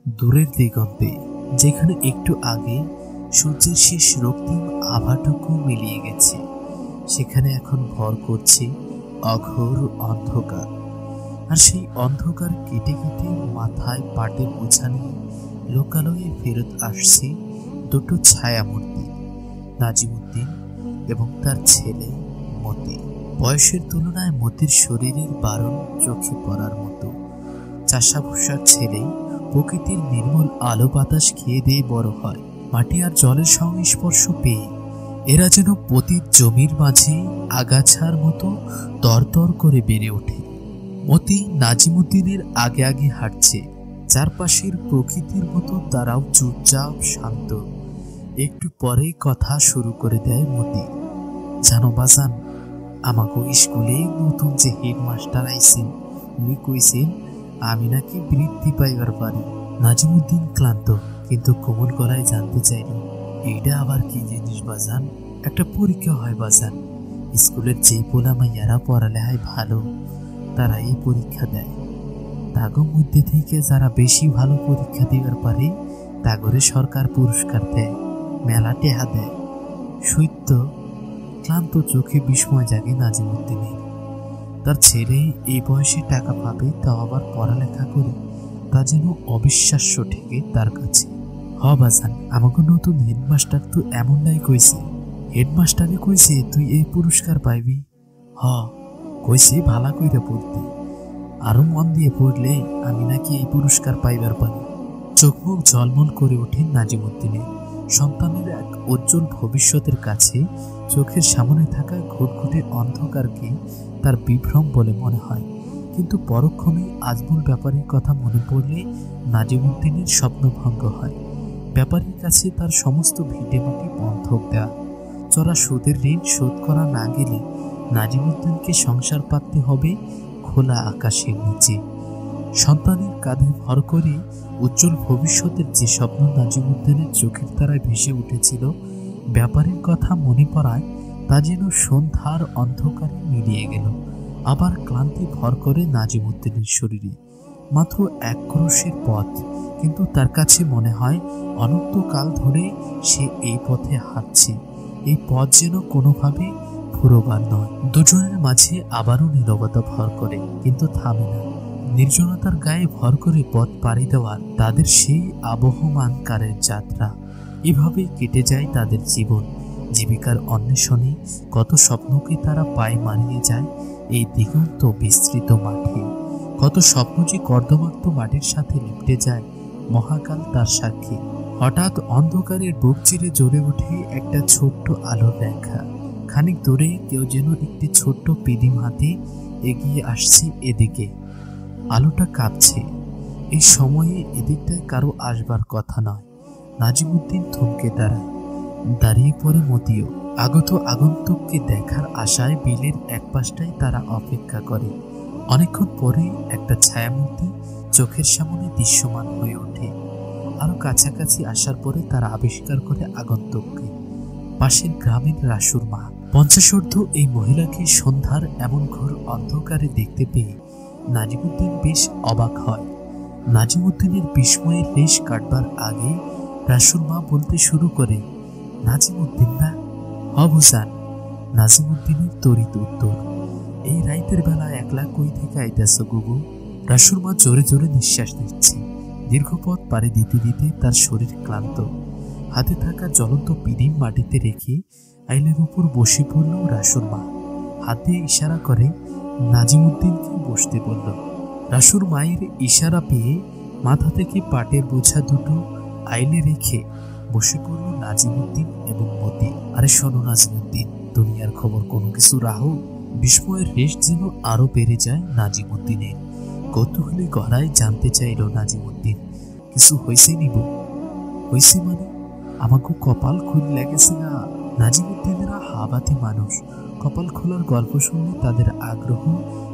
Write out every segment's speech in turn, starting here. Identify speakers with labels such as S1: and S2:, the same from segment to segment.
S1: দূরের দিগন্তে, যেখানে একটু আগে সূর্যের শেষ রক্তিম আভাটুকু মিলিয়ে গেছে, সেখানে এখন ভর করছে অঘোর অন্ধকার। আর সেই অন্ধকার কেটে কেটে মাথায় পাটের বোঝা নিয়ে লোকালয়ে ফেরত আসছে দুটো ছায়ামূর্তি, নাজিমুদ্দিন এবং তার ছেলে মতি। বয়সের তুলনায় মতির শরীরের বারণ চোখে পড়ার মতো। চাষাভুষার ছেলে প্রকৃতির নির্মল আলো বাতাস খেয়ে দিয়ে বড় হয়। মাটি আর জলের সংস্পর্শ পেয়ে এরা যেন পতিত জমির মাঝে আগাছার মতো তরতর করে বেড়ে ওঠে। মতি নাজিমুদ্দিনের আগে আগে হাঁটছে, চারপাশের প্রকৃতির মতো তারাও চুপচাপ শান্ত। একটু পরে কথা শুরু করে দেয় মতি। জানো বাজান, আমাকে স্কুলে নতুন যে হেডমাস্টার আইছেন, উনি কইছেন আমি নাকি বৃত্তি পাইবার পারি। নাজিমুদ্দিন ক্লান্ত কিন্তু কোমল গলায় জানতে চাইল, এইটা আবার কি জিনিস বাজান? একটা পরীক্ষা হয় বাজান, স্কুলের যে পোলা মাইয়ারা পড়ালেখায় ভালো তারা এই পরীক্ষা দেয়। তাগো মধ্যে থেকে যারা বেশি ভালো পরীক্ষা দিবার পারে তাগরে সরকার পুরস্কার দেয়, মেলা টেহা দেয়। সত্য। ক্লান্ত চোখে বিস্ময় জাগে নাজিমুদ্দিনের। তার ছেলে এই বয়সে টাকা পাবে, তাও আবার পড়ালেখা করে, তা যেন অবিশ্বাস্য ঠেকে তার কাছে। হ বাজান, আমাকে নতুন হেডমাস্টার তো এমনটাই কইছে। হেডমাস্টারে কইছে তুই এই পুরস্কার পাইবি। হ কইছে ভালা কইরা পড়তে, আরো মন দিয়ে পড়লে আমি নাকি এই পুরস্কার পাইবার পারি। চোখ মুখ ঝলমল করে ওঠে নাজিমুদ্দিনের। সন্তানের এক উজ্জ্বল ভবিষ্যতের কাছে চোখের সামনে থাকা ঘুটঘুটে অন্ধকারকে তার বিভ্রম বলে মনে হয়। কিন্তু পরক্ষণেই আজমল ব্যাপারীর কথা মনে পড়লে নাজিমুদ্দিনের স্বপ্নভঙ্গ হয়। ব্যাপারীর কাছে তার সমস্ত ভিটেমাটি বন্ধক দেওয়া, চড়া সুদের ঋণ শোধ করা না গেলে নাজিমুদ্দিনকে সংসার পাততে হবে খোলা আকাশের নিচে। সন্তানের কাঁধে ভর করে উজ্জ্বল ভবিষ্যতের যে স্বপ্ন নাজিমুদ্দিনের চোখের তারায় ভেসে উঠেছিল, ব্যাপারীর কথা মনে পড়ায় তা যেন সন্ধ্যার অন্ধকারে মিলিয়ে গেল। আবার ক্লান্তি ভর করে নাজিমুদ্দিনের শরীরে। মাত্র এক ক্রোশের পথ, কিন্তু তার কাছে মনে হয় অনন্তকাল ধরে সে এই পথে হাঁটছে। এই পথ যেন কোনোভাবে ফুরোবার নয়। দুজনের মাঝে আবারও নীরবতা ভর করে, কিন্তু থামে না। নির্জনতার গায়ে ভর করে পথ পাড়ি দেওয়ার তাদের সেই আবহমান কারের যাত্রা। এভাবেই কেটে যায় তাদের জীবন। জীবিকার অন্বেষণে কত স্বপ্নকে তারা পায়ে মারিয়ে যায় এই দিগন্ত বিস্তৃত মাঠে। কত স্বপ্ন যে কর্দমাক্ত মাটির সাথে লিপটে যায়, মহাকাল তার সাক্ষী। হঠাৎ অন্ধকারের বুক চিরে জ্বলে ওঠে একটা ছোট্ট আলোর রেখা। খানিক দূরে কেউ যেন একটি ছোট্ট পিদিম হাতে এগিয়ে আসছে এদিকে। আলোটা কাঁপছে। এই সময়ে এদিকটায় কারো আসবার কথা নয়। নাজিমুদ্দিন থমকে দাঁড়ায়। দাঁড়িয়ে পড়ে মতিও। আগত আগন্তুককে দেখার আশায় বিলের এক পাশটায় তারা অপেক্ষা করে। অনেকক্ষণ পরে একটা ছায়ামূর্তি চোখের সামনে দৃশ্যমান হয়ে ওঠে। আরো কাছাকাছি আসার পরে তারা আবিষ্কার করে আগন্তুককে, পাশের গ্রামের রাসুর মা। 50 এই মহিলাকে সন্ধ্যার এমন ঘোর অন্ধকারে দেখতে পেয়ে নাজিমুদ্দিন বেশ অবাক হয়। নাজিমুদ্দিনের বিস্ময়ের রেশ কাটবার আগে রাসুর মা বলতে শুরু করে, নাজিমুদ্দিন না? অবুজান। নাজিমুদ্দিনের তড়িৎ উত্তর, এই রাইতের বেলা একলা কই থেকে আইতাছ গুগু? রাসুর মা জোরে জোরে নিঃশ্বাস নিচ্ছে। দীর্ঘ পথ পাড়ি দিতে দিতে তার শরীর ক্লান্ত। হাতে থাকা জ্বলন্ত পিদিম মাটিতে রেখে আইলের উপর বসে পড়ল রাসুর মা। হাত দিয়ে ইশারা করে নাজিমুদ্দিনকে বসতে বলল। রাসুর মায়ের ইশারা পেয়ে মাথা থেকে পাটের বোঝা দুটো আইলে রেখে বসে পড়ল নাজিমুদ্দিন এবং মতি। আরে শোনো নাজিমুদ্দিন, দুনিয়ার খবর কোনো কিছু রাহো। বিস্ময়ের রেশ যেন আরো বেড়ে যায় নাজিমুদ্দিনের। কৌতূহলী গলায় জানতে চাইল নাজিমুদ্দিন, কিছু হয়েছে নিব? হয়েছে মানে? আমাকে কপাল খুলে লেগেছে না? নাজিমুদ্দিনেরা হাবাতি মানুষ। কপাল খোলার গল্প শুনলে তাদের আগ্রহ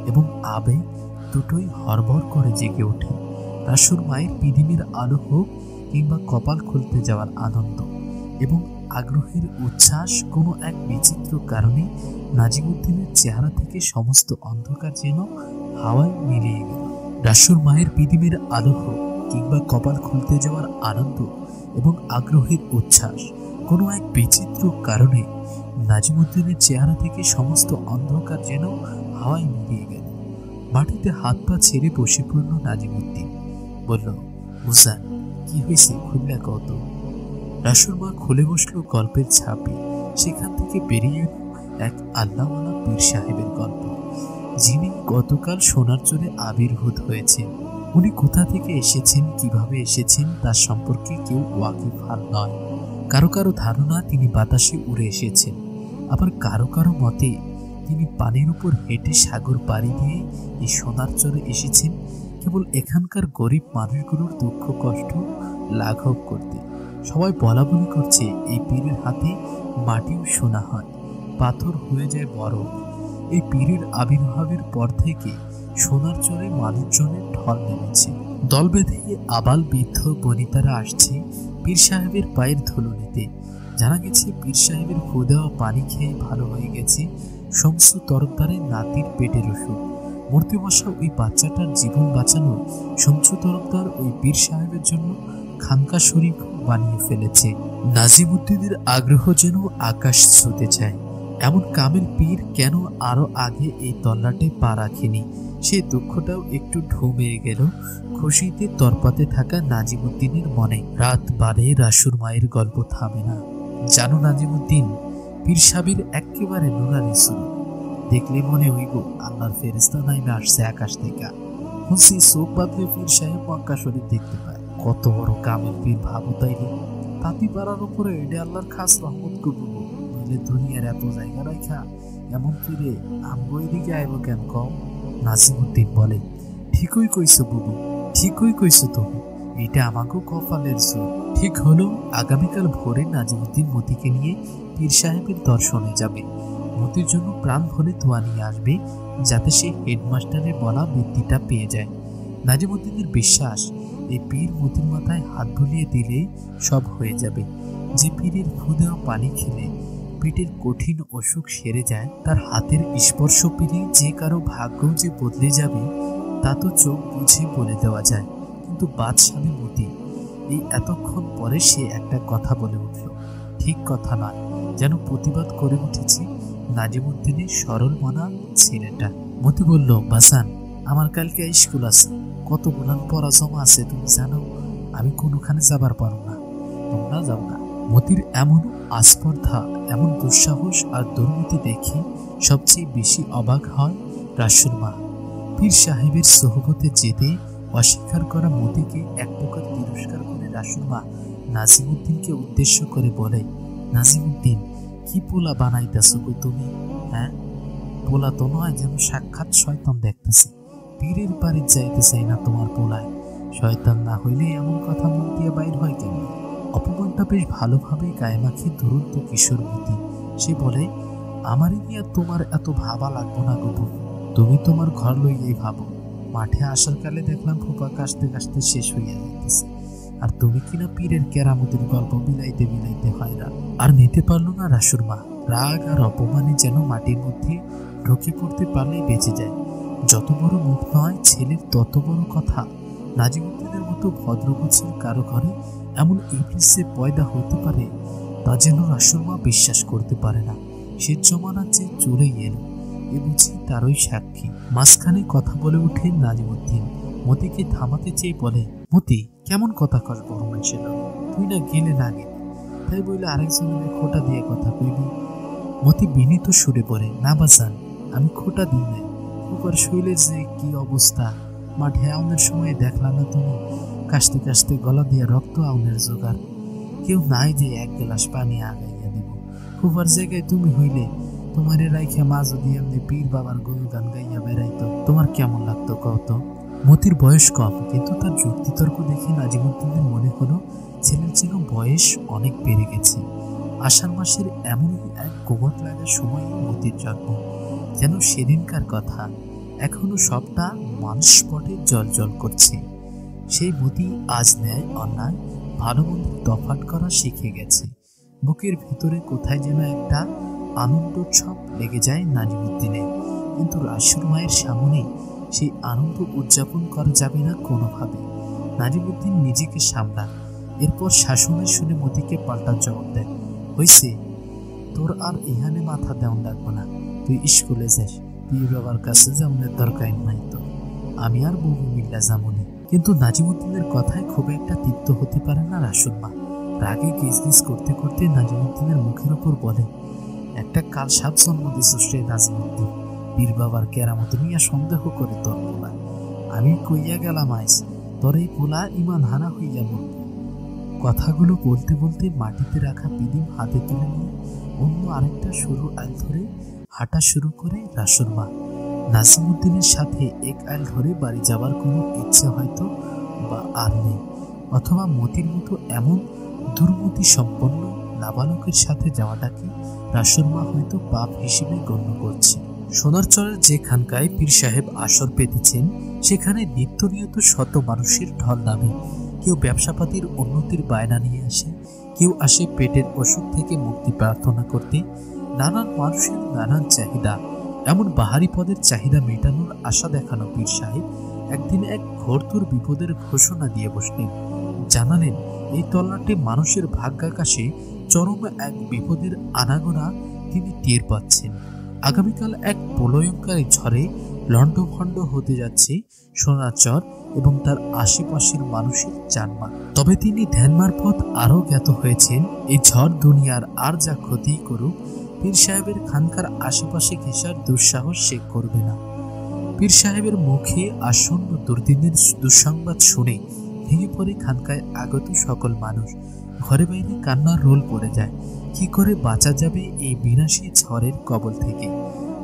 S1: এবং আবেগ দুটোই হরবর করে জেগে ওঠে। রাসুর মায়ের পিদিমের আলো হোক কিংবা কপাল খুলতে যাওয়ার আনন্দ এবং আগ্রহের উচ্ছ্বাস, কোনো এক বিচিত্র কারণে নাজিমুদ্দিনের চেহারা থেকে সমস্ত অন্ধকার যেন হাওয়ায় মিলিয়ে গেল। রাসুর মায়ের পিদিমের আলো হোক কিংবা কপাল খুলতে যাওয়ার আনন্দ এবং আগ্রহের উচ্ছ্বাস কোনো এক বিচিত্র কারণে নাজিমুদ্দিনের চেহারা থেকে সমস্ত অন্ধকার যেন হাওয়ায় মিলিয়ে গেল। মাটিতে হাত পা ছেড়ে বসে পড়ল নাজিমুদ্দিন। বলল, মুসান, কি হয়েছে, খুললে কত? রাসুর মা খুলে বসল গল্পের ছাপি। সেখান থেকে বেরিয়ে এল এক আল্লাহওয়ালা পীর সাহেবের গল্প, যিনি গতকাল সোনার চরে আবির্ভূত হয়েছেন। উনি কোথা থেকে এসেছেন, কিভাবে এসেছেন, তার সম্পর্কে কেউ ওয়াকিবহাল নয়। কারো কারো ধারণা তিনি বাতাসে উড়ে এসেছেন, আবার কারো কারো মতে তিনি পানির উপর হেঁটে সাগর পাড়ি দিয়ে এই সোনার চরে এসেছেন কেবল এখানকার গরিব মানুষগুলোর দুঃখ কষ্ট লাঘব করতে। সবাই বলা বলি করছে এই পীরের হাতে মাটিও সোনা হয়, পাথর হয়ে যায় বরফ। এই পীরের আবির্ভাবের পর থেকে সোনার চরে মানুষজনের ঢল নেমেছে। দল বেঁধে আবাল বৃদ্ধ বনিতারা আসছে পীর সাহেবের পায়ের ধুলো নিতে। জানা গেছে পীর সাহেবের ফু দেওয়া পানি খেয়ে ভালো হয়ে গেছে শামসু তরফদারের নাতির পেটের অসুখ। মূর্তি বসা ওই বাচ্চাটার জীবন বাঁচানোর শামসু তরফদার ওই পীর সাহেবের জন্য খানকা শরীফ বানিয়ে ফেলেছে। নাজিমুদ্দিনের আগ্রহ যেন আকাশ ছুঁতে চায়। এমন কামেল পীর কেন আরো আগে এই তল্লাটে পা রাখেনি, সেই দুঃখটাও একটু ঢু মেরে গেল খুশিতে তরপাতে থাকা নাজিমুদ্দিনের মনে। রাত বাড়ে, রাসুর মায়ের গল্প থামে না। জানো নাজিমুদ্দিন, পীর সাহেবের একেবারে নুরানি সুর দেখলে মনে হইব আল্লাহর ফেরেশতা নাইমে আসছে আকাশ থেকে। হুসি চোখ বাঁধলে পীর সাহেব মক্কা শরীফ দেখতে পায়। কত বড় কামেল পীর ভাবো তাইলে। তাঁতি পাড়ার উপরে এটা আল্লাহর খাস রহমত করবো, নইলে দুনিয়ার এত জায়গা রাখা এমন পীরে আমগো এদিকে আইব কেন কম? নাজিমুদ্দিন বলে, ঠিকই কইছো বুবু, ঠিকই কইছো তুমি, এটা আমাকে কপালের জোর। ঠিক হলো, আগামীকাল ভোরে নাজিমুদ্দিন মতিকে নিয়ে পীর সাহেবের দর্শনে যাবে। মতির জন্য প্রাণ ভরে দোয়া নিয়ে আসবে, যাতে সে হেডমাস্টারের বলা বৃত্তিটা পেয়ে যায়। নাজিমুদ্দিনের বিশ্বাস এই পীর মতির মাথায় হাত বুলিয়ে দিলে সব হয়ে যাবে। যে পীরের ফু দেওয়া পানি খেলে পেটের কঠিন অসুখ সেরে যায়, তার হাতের স্পর্শ পেলে যে কারো ভাগ্য যে বদলে যাবে তা তো চোখ বুঝে বলে দেওয়া যায়। কিন্তু বাদশাহে মতি এই এতক্ষণ পরে সে একটা কথা বলে উঠল, ঠিক কথা নয়, যেন প্রতিবাদ করে উঠেছে নাজিমুদ্দিনের সরল মনা ছেলেটা। মতি বলল, বাসান, আমার কালকে স্কুল আছে, কতগুলো পড়া জমা আছে তুমি জানো, আমি কোনোখানে যাবার পারো না, তোমরা যাও না। মতির এমন আস্পর্ধা, এমন দুঃসাহস আর দুর্নীতি দেখে সবচেয়ে বেশি অবাক হয় রাসুর মা। পীর সাহেবের সোহবতে যেতে অস্বীকার করা মতিকে এক প্রকার তিরস্কার করে রাসুর মা নাজিমুদ্দিনকে উদ্দেশ্য করে বলে, নাজিমুদ্দিন, কি পোলা বানাইতেছ গো তুমি? হ্যাঁ, পোলা তো নয়, যেন সাক্ষাৎ শয়তান দেখতেছে। পীরের বাড়ি যাইতে চাই না তোমার পোলায়। শয়তান না হইলে এমন কথা মুখ দিয়ে বাইর হয় কেন? অপমানটা বেশ ভালোভাবে গায়ে মাখে দুরন্ত কিশোর মতি। সে বলে, আমারই নিয়ে তোমার এত ভাবা লাগবো না গো, তুমি তোমার ঘর লইয়াই ভাবো। মাঠে আসার কালে দেখলাম ফোপা কাশতে কাশতে শেষ হইয়া যাইতেছে, আর তুমি কিনা পীরের কেরামতের গল্প বিলাইতে বিলাইতে হয়রান। আর নিতে পারলো না রাসুর মা। রাগ আর অপমানে যেন মাটির মধ্যে ঢুকে পড়তে পারলেই বেঁচে যায়। যত বড় মুখ নয় ছেলের তত বড় কথা। নাজিমুদ্দিনের মতো ভদ্রগোছের কারো ঘরে এমন ইবলিসে পয়দা হতে পারে তা যেন রাসুর মা বিশ্বাস করতে পারে না। সে জমানা যে চলেই এলো, এ বুঝি তারই সাক্ষী। মাঝখানে কথা বলে উঠে নাজিমুদ্দিন মতিকে থামাতে চেয়ে বলে, মতি, কেমন কথা কস বড় মানুষের, তুই না গেলে না গেলে, তাই বলে আরেকজনের খোটা দিয়ে কথা কইবি? মতি বিনীত সুরে বলে, না বাজান, আমি খোটা দিই নাই, উপর শৈলের যে কি অবস্থা, মাঠে আউনের সময় দেখলা না তুমি, কাশতে কাশতে গলা দিয়ে রক্ত আউনের জোগাড়, কেউ নাই যে এক গ্লাস পানি আগাইয়া দিব। খুবার জায়গায় তুমি হইলে তোমারে রাইখা মা যদি এমনি পীর বাবার গুণগান গাইয়া বেড়াইতো, তোমার কেমন লাগতো কত? মতির বয়স কম, কিন্তু তার যুক্তিতর্ক দেখে নাজিমুদ্দিনের মনে হলো ছেলের যেন বয়স অনেক বেড়ে গেছে। আষাঢ় মাসের এমনই এক গোবর লাগার সময় মতির জন্ম। যেন সেদিনকার কথা এখনো সবটা মানসপটে জল জল করছে। সেই মতি আজ ন্যায় অন্যায় ভালো মন্দ তফাৎ করা শিখে গেছে। বুকের ভেতরে কোথায় যেন একটা আনন্দোৎসব লেগে যায় নাজিমুদ্দিনে। কিন্তু রাসুর মায়ের সামনে সেই আনন্দ উদযাপন করা যাবে না কোনোভাবে। নাজিমুদ্দিন নিজেকে সামলা। এরপর শাসনের শুনে মতিকে পাল্টা জবাব দেয়, হইছে, তোর আর এখানে মাথা দেওয়ান লাগবো না, তুই স্কুলে যাস, পীর বাবার কাছে যাওয়ার দরকার নাই তো, আমি আর বউ মিল্লা যামনি। কিন্তু নাজিমুদ্দিনের কথায় খুব একটা তৃপ্ত হতে পারে না রাসুল মা। রাগে গিজ করতে করতে নাজিমুদ্দিনের মুখের ওপর বলে, একটা কাল সাপ জন্ম দিছিস রে নাজিমুদ্দিন, পীর বাবার কেরামত নিয়ে সন্দেহ করে তোর পোলা। আমি কইয়া গেলাম আইস, তোর এই পোলা ইমান হানা হইয়া মরবে। কথাগুলো বলতে বলতে মাটিতে রাখা পিদিম হাতে তুলে নিয়ে অন্য আরেকটা সরু আইল ধরে হাঁটা শুরু করে রাসুল মা। নাজিমুদ্দিনের সাথে এক আইল ধরে বাড়ি যাবার কোনো ইচ্ছে হয়তো বা আর নেই, অথবা মতির মতো এমন দুর্মতি সম্পন্ন নাবালকের সাথে যাওয়াটাকে রাসুল মা হয়তো পাপ হিসেবে গণ্য করছে। সোনারচরের যে খানকায় পীর সাহেব আসর পেতেছেন সেখানে নিত্য নিয়ত শত মানুষের ঢল নামে। কেউ ব্যবসাপাতির উন্নতির বায়না নিয়ে আসে, কেউ আসে পেটের অসুখ থেকে মুক্তি প্রার্থনা করতে। নানান মানুষের নানান চাহিদা, এমন বাহারি পদের চাহিদা মেটানোর আশা দেখানো পীর সাহেব একদিন এক ঘোরতর বিপদের ঘোষণা দিয়ে বসলেন। জানালেন এই তল্লাটে মানুষের ভাগ্যাকাশে চরম এক বিপদের আনাগোনা তিনি টের পাচ্ছেন। আগামীকাল এক প্রলয়ঙ্কারী ঝড়ে লণ্ডভণ্ড হতে যাচ্ছে সোনারচর এবং তার আশেপাশের মানুষের জানমাল। তবে তিনি ধ্যান মারফত আরও জ্ঞাত হয়েছেন, এই ঝড় দুনিয়ার আর যা ক্ষতি করুক, পীর সাহেবের খানকার আশেপাশে ঘেঁষার দুঃসাহস সে করবে না। পীর সাহেবের মুখে আসন্ন দুর্দিনের দুঃসংবাদ শুনে ভেঙে পড়ে খানকায় আগত সকল মানুষ। ঘরে বাইরে কান্নার রোল পড়ে যায়। কি করে বাঁচা যাবে এই বিনাশী ঝড়ের কবল থেকে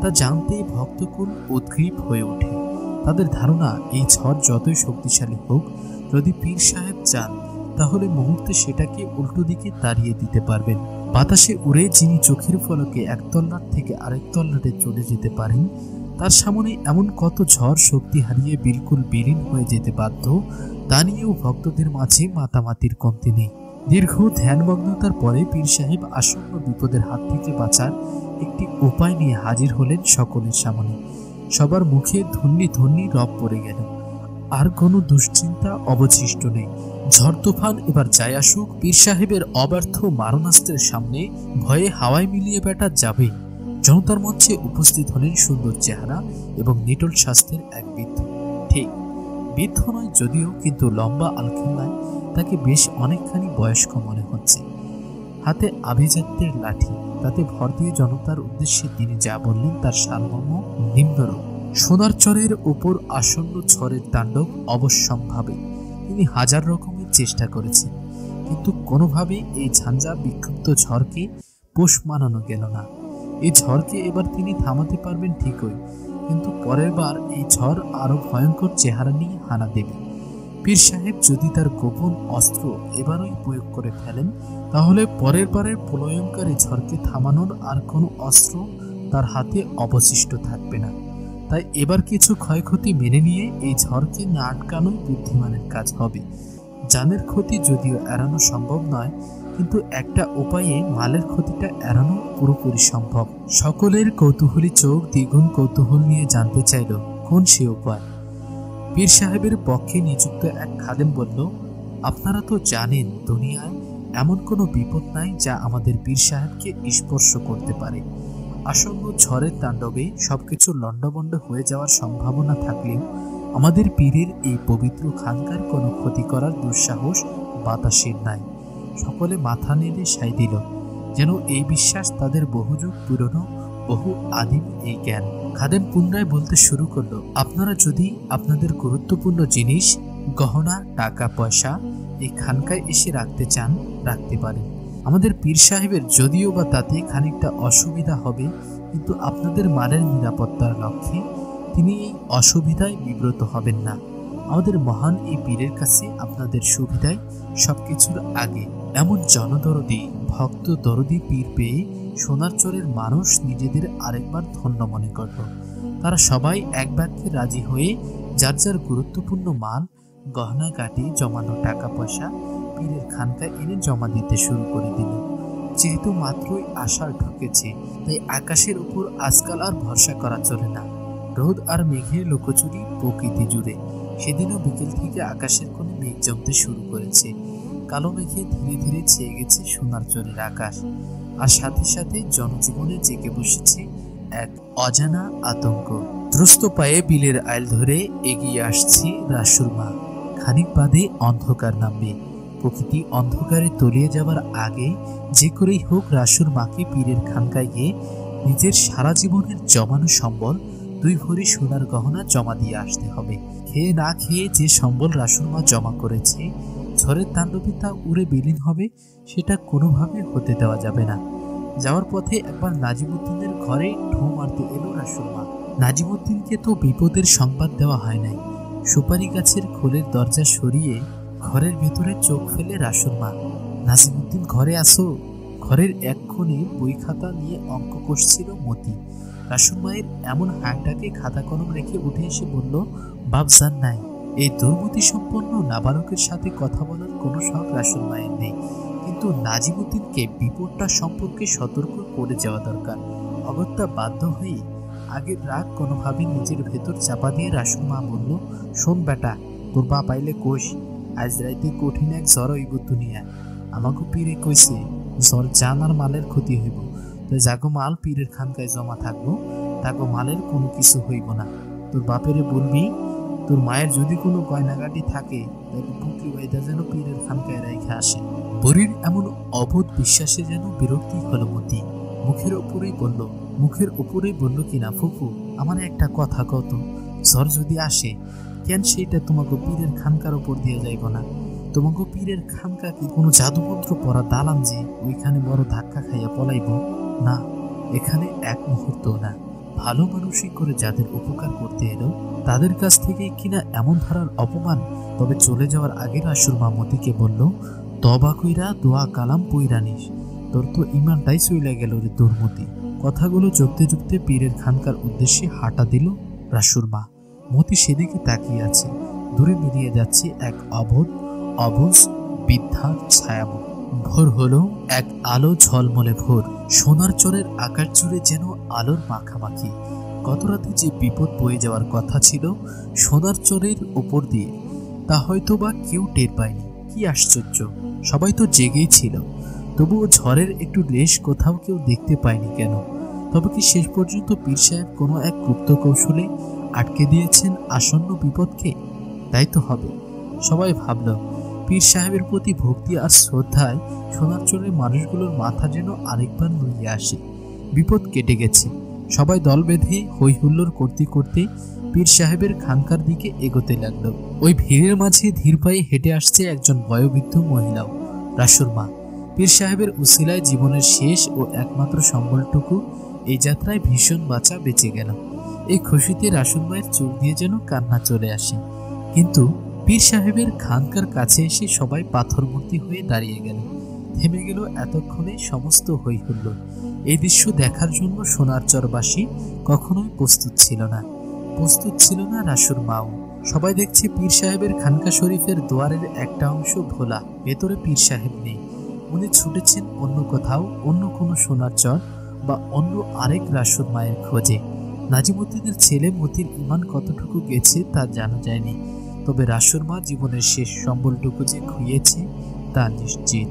S1: তা জানতেই ভক্তকুল উদ্গ্রীব হয়ে ওঠে। তাদের ধারণা এই ঝড় যতই শক্তিশালী হোক, যদি পীর সাহেব চান তাহলে মুহূর্তে সেটাকে উল্টো দিকে তাড়িয়ে দিতে পারবেন। বাতাসে উড়ে যিনি চোখের পলকে এক তল্লাট থেকে আরেক তল্লাটে চলে যেতে পারেন, তার সামনে এমন কত ঝড় শক্তি হারিয়ে বিলকুল বিলীন হয়ে যেতে বাধ্য, তা নিয়েও ভক্তদের মাঝে মাতামাতির কমতি নেই। দীর্ঘ ধ্যানমগ্নতার পরে পীর সাহেব আসন্ন বিপদের হাত থেকে বাঁচার একটি উপায় নিয়ে হাজির হলেন সকলের সামনে। সবার মুখে ধন্যি ধন্যি রব পড়ে গেল। আর কোনো দুশ্চিন্তা অবশিষ্ট নেই। ঝড় তুফান এবার যাই আসুক, পীর সাহেবের অব্যর্থ মারণাস্ত্রের সামনে ভয়ে হাওয়ায় মিলিয়ে বেটা যাবেই। জনতার মধ্যে উপস্থিত হলেন সুন্দর চেহারা এবং নিটল স্বাস্থ্যের এক বৃদ্ধ। ঠিক বৃদ্ধ নয় যদিও, কিন্তু লম্বা আলখাল্লায় তাকে বেশ অনেকখানি বয়স্ক মনে হচ্ছে। হাতে আভিজাত্যের লাঠি, তাতে ভর দিয়ে জনতার উদ্দেশ্যে তিনি যা বললেন তার সারমর্ম নিম্নরূপ। সোনারচরের উপর আসন্ন ঝড়ের তাণ্ডব অবশ্যম্ভাবে তিনি হাজার রকমের চেষ্টা করেছেন, কিন্তু কোনোভাবেই এই ঝঞ্ঝা বিক্ষুব্ধ ঝড়কে পোষ মানানো গেল না। এই ঝড়কে এবার তিনি থামাতে পারবেন ঠিকই, কিন্তু পরের বার এই ঝড় আরো ভয়ঙ্কর চেহারা নিয়ে হানা দেবে। পীর সাহেব যদি তার গোপন অস্ত্র এবারই প্রয়োগ করে ফেলেন, তাহলে পরের বারের প্রলয়ঙ্কারী ঝড়কে থামানোর আর কোনো অস্ত্র তার হাতে অবশিষ্ট থাকবে না। তাই এবার কিছু ক্ষয়ক্ষতি মেনে নিয়ে এই ঝড়কে না আটকানোই বুদ্ধিমানের কাজ হবে। জানের ক্ষতি যদিও এড়ানো সম্ভব নয়, কিন্তু একটা উপায়ে মালের ক্ষতিটা এড়ানো পুরোপুরি সম্ভব। সকলের কৌতূহলী চোখ দ্বিগুণ কৌতূহল নিয়ে জানতে চাইল কোন সে উপায়। পীর সাহেবের পক্ষে নিযুক্ত এক খাদেম বলল, আপনারা তো জানেন দুনিয়ায় এমন কোনো বিপদ নাই যা আমাদের পীর সাহেবকে স্পর্শ করতে পারে। আসন্ন ঝড়ের তাণ্ডবে সবকিছু লণ্ডভণ্ড হয়ে যাওয়ার সম্ভাবনা থাকলেও আমাদের পীরের এই পবিত্র খানকার কোনো ক্ষতি করার দুঃসাহস বাতাসের নাই। সকলে মাথা নেড়ে সায় দিল, যেন এই বিশ্বাস তাদের বহুযুগ পুরনো, বহু আদিম এই জ্ঞান। খাদেম পুনরায় বলতে শুরু করলো, আপনারা যদি আপনাদের গুরুত্বপূর্ণ জিনিস, গহনা, টাকা পয়সা এই খানকায় এসে রাখতে চান, রাখতে পারেন। আমাদের পীর সাহেবের যদিও বা তাতে খানিকটা অসুবিধা হবে, কিন্তু আপনাদের মালের নিরাপত্তার লক্ষ্যে তিনি এই অসুবিধায় বিব্রত হবেন না। আমাদের মহান এই পীরের কাছে আপনাদের সুবিধায় সবকিছুর আগে। এমন জনদরদি, ভক্ত দরদি পীর পেয়ে সোনারচরের মানুষ নিজেদের আরেকবার ধন্য মনে করল। তারা সবাই এক বাক্যে রাজি হয়ে যার যার গুরুত্বপূর্ণ মাল, গহনা গাটি, জমানো টাকা পয়সা পীরের খানকায় এনে জমা দিতে শুরু করে দিল। যেহেতু মাত্রই আষাঢ় ঢুকেছে, তাই আকাশের উপর আজকাল আর ভরসা করা চলে না। রোদ আর মেঘের লোকচুরি প্রকৃতি জুড়ে। সেদিনও বিকেল থেকে আকাশের কোণে মেঘ জমতে শুরু করেছে। কালো মেঘে ধীরে ধীরে ছেয়ে গেছে সোনার চরের আকাশ, আর সাথে সাথে জনজীবনে জেগে বসেছে এক অজানা আতঙ্ক। দ্রুত পায়ে বিলের আইল ধরে এগিয়ে আসছে রাসুর মা। খানিক বাদে অন্ধকার নামবে। প্রকৃতি অন্ধকারে তলিয়ে যাবার আগে যে করেই হোক রাসুর মাকে পীরের খানকায় গিয়ে নিজের সারা জীবনের জমানো সম্বল 2 ভরি সোনার গহনা জমা দিয়ে আসতে হবে। খেয়ে না খেয়ে যে সম্বল রাসুর মা জমা করেছে, ঝড়ের তাণ্ডবে তা উড়ে বিলীন হবে, সেটা কোনোভাবে হতে দেওয়া যাবে না। যাওয়ার পথে একবার নাজিমুদ্দিনের ঘরে ঢু মারতে এলো রাসুর মা। নাজিমুদ্দিনকে তো বিপদের সংবাদ দেওয়া হয় নাই। সুপারি গাছের খোলের দরজা সরিয়ে ঘরের ভেতরে চোখ ফেলে রাসুর মা, নাজিমুদ্দিন ঘরে আসো। ঘরের এক কোণে বই খাতা নিয়ে অঙ্ক কষছিল মতি। রাসুর মায়ের এমন হাঁকডাকে খাতা কলম রেখে উঠে এসে বলল, বাপজান নাই। এই দুর্মতি সম্পন্ন নাবালকের সাথে কথা বলার কোনো শখ রাসুর মায়ের নেই, কিন্তু নাজিমুদ্দিনকে বিপদটা সম্পর্কে সতর্ক করে যাওয়া দরকার। অগত্যা বাধ্য হয়ে আগের রাগ কোনোভাবে নিজের ভেতর চাপা দিয়ে রাসুর মা বলল, শোন বেটা, তোর বাপ আইলে কোষ, আজ রাইতে কঠিন এক জ্বর হইব দুনিয়া। আমাকে পীরে কইছে জ্বর জান আর মালের ক্ষতি হইব, তো যাগো মাল পীরের খানকায় জমা থাকবো, তাগো মালের কোনো কিছু হইব না। তোর বাপেরে বলবি তোর মায়ের যদি কোনো গয়নাগাটি থাকে তাহলে পুঁকি বাইদা যেন পীরের খানকায় রেখে আসে। বুড়ির এমন অবোধ বিশ্বাসে যেন বিরক্তি হলো মতি। মুখের উপরেই বলল কিনা, ফুফু আমার একটা কথা কত, জ্বর যদি আসে কেন সেইটা তোমাকে পীরের খানকার ওপর দিয়ে যাইব না? তোমাকে পীরের খানকা কি কোনো জাদুমন্ত্র পড়া দালাম যে ওইখানে বড় ধাক্কা খাইয়া পলাইব? না, এখানে এক মুহূর্ত না। ভালো মানুষই করে যাদের উপকার করতে এলো তাদের কাছ থেকে কিনা এমন ধারার অপমান। তবে চলে যাওয়ার আগে রাসুর মা মতিকে বলল, তবা কইরা দোয়া কালাম পইরা নিস, তোর তো ইমানটাই চইলা গেল রে দুর্মতি। কথাগুলো জপতে জপতে পীরের খানকার উদ্দেশ্যে হাঁটা দিল রাসুর মা। মতি সেদিকে তাকিয়ে আছে। দূরে মিলিয়ে যাচ্ছে এক অবুঝ বৃদ্ধার ছায়ামুখ। ভোর হলো, এক আলো ঝলমলে ভোর। সোনার চরের আকাশ জুড়ে যেন আলোর মাখামাখি। গত রাতে যে বিপদ বয়ে যাওয়ার কথা ছিল সোনার চরের ওপর দিয়ে, তা হয়তো বা কেউ টের পায়নি। কি আশ্চর্য, সবাই তো জেগেই ছিল, তবুও ঝড়ের একটু রেশ কোথাও কেউ দেখতে পায়নি কেন? তবে কি শেষ পর্যন্ত পীর সাহেব কোনো এক গুপ্ত কৌশলে আটকে দিয়েছেন আসন্ন বিপদকে? তাই তো হবে। সবাই ভাবল পীর সাহেবের প্রতি ভক্তি আর শ্রদ্ধায় সোনার চরের মানুষগুলোর মাথা যেন আরেকবার নুয়ে আসে। বিপদ কেটে গেছে। সবাই দল বেঁধে হই হুল্লোড় করতে করতে পীর সাহেবের খানকার দিকে এগোতে লাগলো। ওই ভিড়ের মাঝে ধীর পায়ে হেঁটে আসছে একজন বয়োবৃদ্ধ মহিলাও, রাসুর মা। পীর সাহেবের উসিলায় জীবনের শেষ ও একমাত্র সম্বলটুকু এই যাত্রায় ভীষণ বাঁচা বেঁচে গেল। এই খুশিতে রাসুর মায়ের চোখ দিয়ে যেন কান্না চলে আসে। কিন্তু পীর সাহেবের খানকার কাছে এসে সবাই পাথর মূর্তি হয়ে দাঁড়িয়ে গেল। থেমে গেল এতক্ষণে সমস্ত হই হুল্লোড়। এই দৃশ্য দেখার জন্য সোনার চরবাসী কখনোই প্রস্তুত ছিল না রাসুর মাও। সবাই দেখছে পীর সাহেবের খানকা শরীফের দুয়ারের একটা অংশ ভোলা, ভেতরে পীর সাহেব নেই। উনি ছুটেছেন অন্য কোথাও, অন্য কোনো সোনার চর বা অন্য আরেক রাসুর মায়ের খোঁজে। নাজিমুদ্দিনের ছেলে মতির ইমান কতটুকু গেছে তা জানা যায়নি, তবে রাসুর মা জীবনের শেষ সম্বলটুকু যে খুইয়েছে তা নিশ্চিত।